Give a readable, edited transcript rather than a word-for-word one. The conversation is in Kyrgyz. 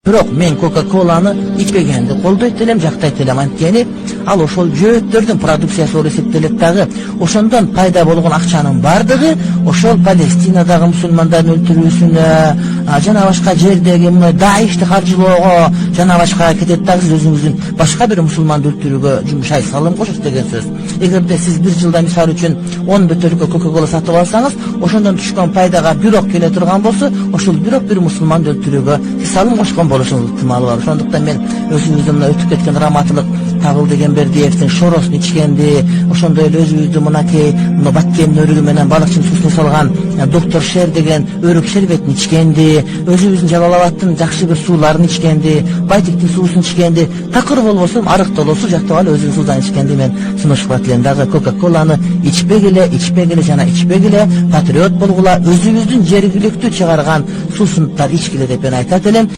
Бирок мен Coca-Cola'ны ичпегенди колдойт элем, жактайт элем. Анткени ал ошол жөөттөрдүн продукциясы болуп эсептелет дагы. Ошондон пайда болгон акчанын бардыгы ошол Палестинадагы мусулмандардын өлтүрүүсүнө, жана башка жердеги мына Даишти каржылоого, жана башка кетет дагы. Сиз өзүңүздүн башка бир мусулманды өлтүрүүгө жумшай салым кошот деген сөз. Эгерде сиз бир жылда мисалы үчүн 10 бөтөлкө Coca-Cola сатып алсаңыз, ошондон түшкөн пайдага бирок келе турган болсо, ошол бирок бир мусулманды өлтүрүүгө сиз салым кошкон болушуңуз ыктымалы бар. Ошондуктан мен өзүбүздүн мына өтүп кеткен раматылык Табыл Дегенбердиевдин шоросун ичкенди, ошондой эле өзүбүздүн мынакей Баткендин өрүгү менен балыкчынын суусуна салган доктор Шер деген өрүк шербетин ичкенди, өзүбүздүн Жалал Абадтын жакшы бир сууларын ичкенди, Байтиктин суусун ичкенди, такыр болбосо арыктолосу жактап алып өзүнүн суудан ичкенди мен сунушпат элем. Дагы Coca-Cola'ны ичпегиле жана ичпегиле, патриот болгула, өзүбүздүн жергиликтүү чыгарган суусундар ичкиле деп мен айтат элем.